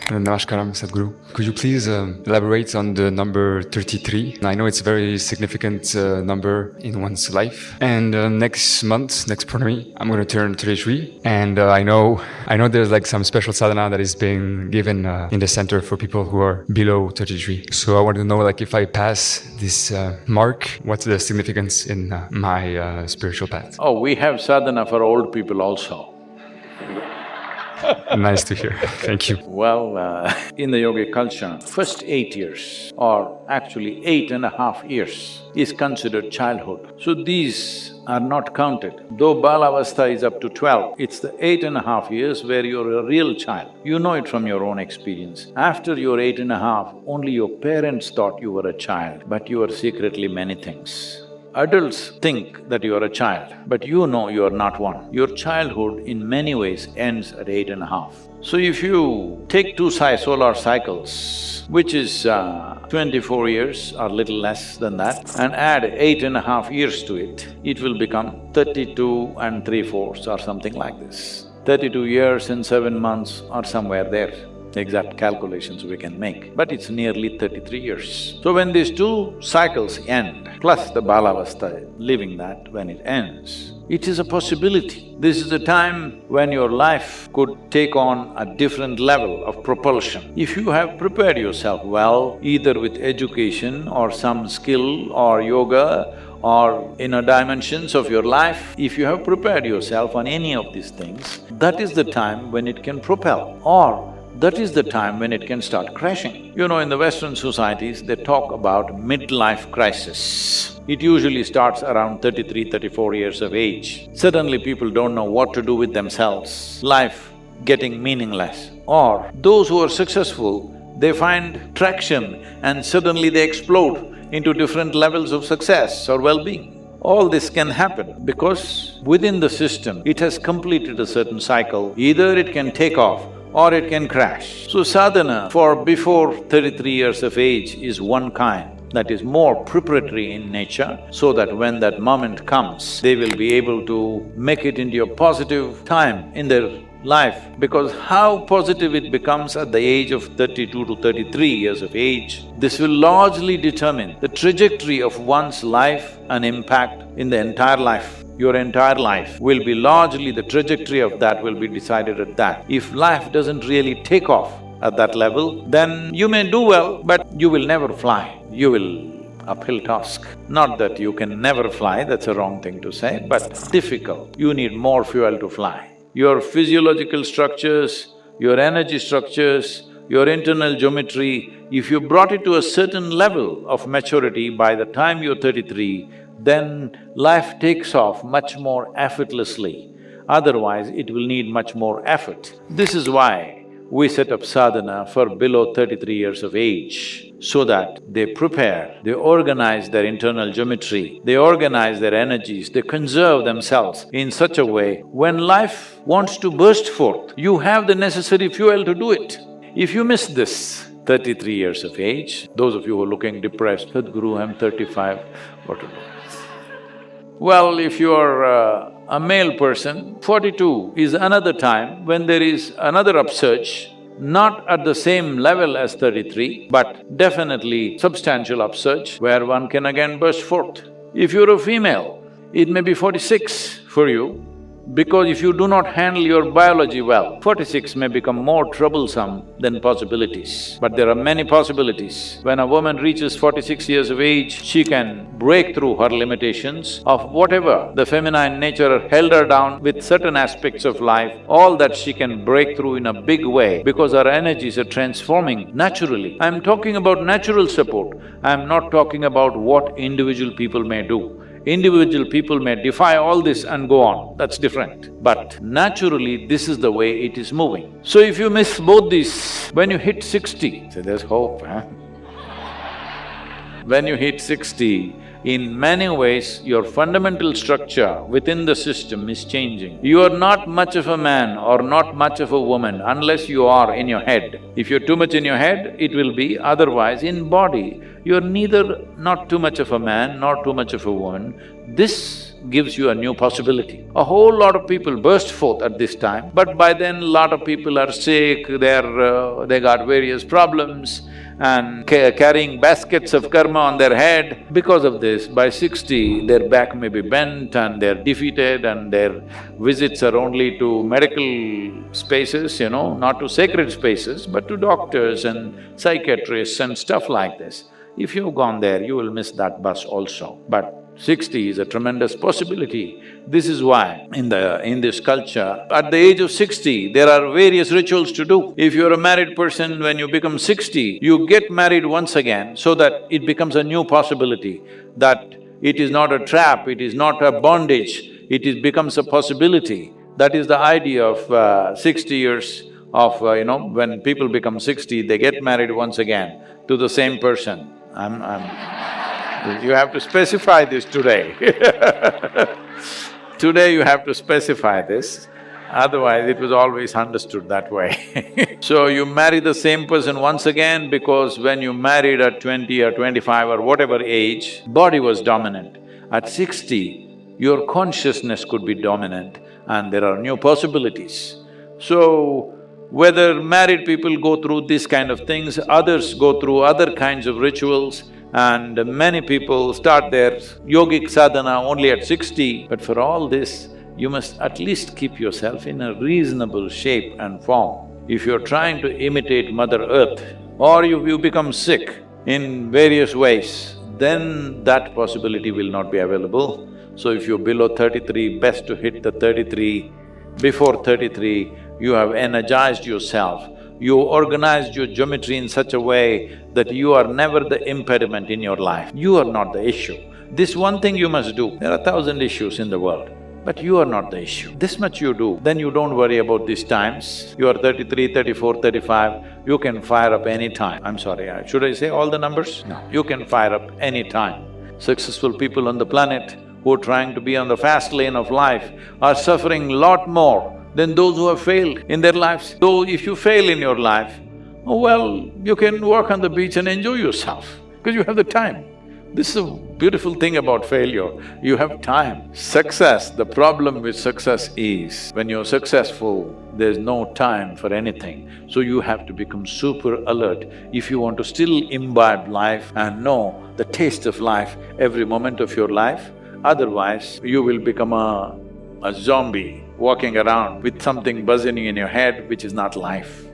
Namaskaram, Sadhguru. Could you please elaborate on the number 33? I know it's a very significant number in one's life. And next month, next Purnami, I'm going to turn 33. And I know there's like some special sadhana that is being given in the center for people who are below 33. So I want to know, like, if I pass this mark, what's the significance in my spiritual path? Oh, we have sadhana for old people also. Nice to hear. Thank you. Well, in the yogic culture, first 8 years, or actually 8.5 years, is considered childhood. So these are not counted. Though Balavastha is up to 12, it's the 8.5 years where you're a real child. You know it from your own experience. After your 8.5, only your parents thought you were a child, but you are secretly many things. Adults think that you are a child, but you know you are not one. Your childhood in many ways ends at 8.5. So if you take two solar cycles, which is 24 years or little less than that, and add 8.5 years to it, it will become 32 and 3/4 or something like this. 32 years and 7 months or somewhere there. Exact calculations we can make, but it's nearly 33 years. So when these two cycles end, plus the Balavastha, living that when it ends, it is a possibility. This is a time when your life could take on a different level of propulsion. If you have prepared yourself well, either with education or some skill or yoga or inner dimensions of your life, if you have prepared yourself on any of these things, that is the time when it can propel, or that is the time when it can start crashing. You know, in the Western societies, they talk about midlife crisis. It usually starts around 33, 34 years of age. Suddenly people don't know what to do with themselves, life getting meaningless. Or those who are successful, they find traction and suddenly they explode into different levels of success or well-being. All this can happen because within the system, it has completed a certain cycle. Either it can take off or it can crash. So sadhana for before 33 years of age is one kind, that is more preparatory in nature, so that when that moment comes, they will be able to make it into a positive time in their life. Because how positive it becomes at the age of 32 to 33 years of age, this will largely determine the trajectory of one's life and impact in the entire life. Your entire life will be largely, the trajectory of that will be decided at that. If life doesn't really take off at that level, then you may do well, but you will never fly. You will uphill task. Not that you can never fly, that's a wrong thing to say, but difficult. You need more fuel to fly. Your physiological structures, your energy structures, your internal geometry, if you brought it to a certain level of maturity by the time you're 33, then life takes off much more effortlessly. Otherwise, it will need much more effort. This is why we set up sadhana for below 33 years of age, so that they prepare, they organize their internal geometry, they organize their energies, they conserve themselves in such a way, when life wants to burst forth, you have the necessary fuel to do it. If you miss this 33 years of age, those of you who are looking depressed, Sadhguru, I'm 35, what to do? Well, if you are a male person, 42 is another time when there is another upsurge, not at the same level as 33, but definitely substantial upsurge where one can again burst forth. If you're a female, it may be 46 for you, because if you do not handle your biology well, 46 may become more troublesome than possibilities. But there are many possibilities. When a woman reaches 46 years of age, she can break through her limitations of whatever the feminine nature held her down with certain aspects of life, all that she can break through in a big way because her energies are transforming naturally. I'm talking about natural support, I'm not talking about what individual people may do. Individual people may defy all this and go on, that's different. But naturally, this is the way it is moving. So if you miss both these, when you hit 60, say there's hope, huh? When you hit 60, in many ways, your fundamental structure within the system is changing. You are not much of a man or not much of a woman unless you are in your head. If you're too much in your head, it will be, otherwise in body, you're neither not too much of a man nor too much of a woman. This gives you a new possibility. A whole lot of people burst forth at this time, but by then a lot of people are sick, they got various problems and carrying baskets of karma on their head. Because of this, by 60, their back may be bent and they're defeated and their visits are only to medical spaces, not to sacred spaces, but to doctors and psychiatrists and stuff like this. If you've gone there, you will miss that bus also. But 60 is a tremendous possibility. This is why in this culture, at the age of 60, there are various rituals to do. If you're a married person, when you become 60, you get married once again so that it becomes a new possibility, that it is not a trap, it is not a bondage, becomes a possibility. That is the idea of 60 years of, when people become 60, they get married once again to the same person. You have to specify this today. Today you have to specify this, otherwise it was always understood that way. So you marry the same person once again because when you married at 20 or 25 or whatever age, body was dominant. At 60, your consciousness could be dominant and there are new possibilities. So, whether married people go through these kind of things, others go through other kinds of rituals, and many people start their yogic sadhana only at 60, but for all this, you must at least keep yourself in a reasonable shape and form. If you're trying to imitate Mother Earth, or you become sick in various ways, then that possibility will not be available. So if you're below 33, best to hit the 33. Before 33, you have energized yourself, you organized your geometry in such a way that you are never the impediment in your life. You are not the issue. This one thing you must do. There are 1,000 issues in the world, but you are not the issue. This much you do, then you don't worry about these times. You are 33, 34, 35, you can fire up any time. I'm sorry, should I say all the numbers? No. You can fire up any time. Successful people on the planet who are trying to be on the fast lane of life are suffering lot more than those who have failed in their lives. So if you fail in your life, oh well, you can walk on the beach and enjoy yourself because you have the time. This is a beautiful thing about failure, you have time. Success, the problem with success is, when you're successful, there's no time for anything. So you have to become super alert if you want to still imbibe life and know the taste of life every moment of your life. Otherwise, you will become a zombie walking around with something buzzing in your head which is not life.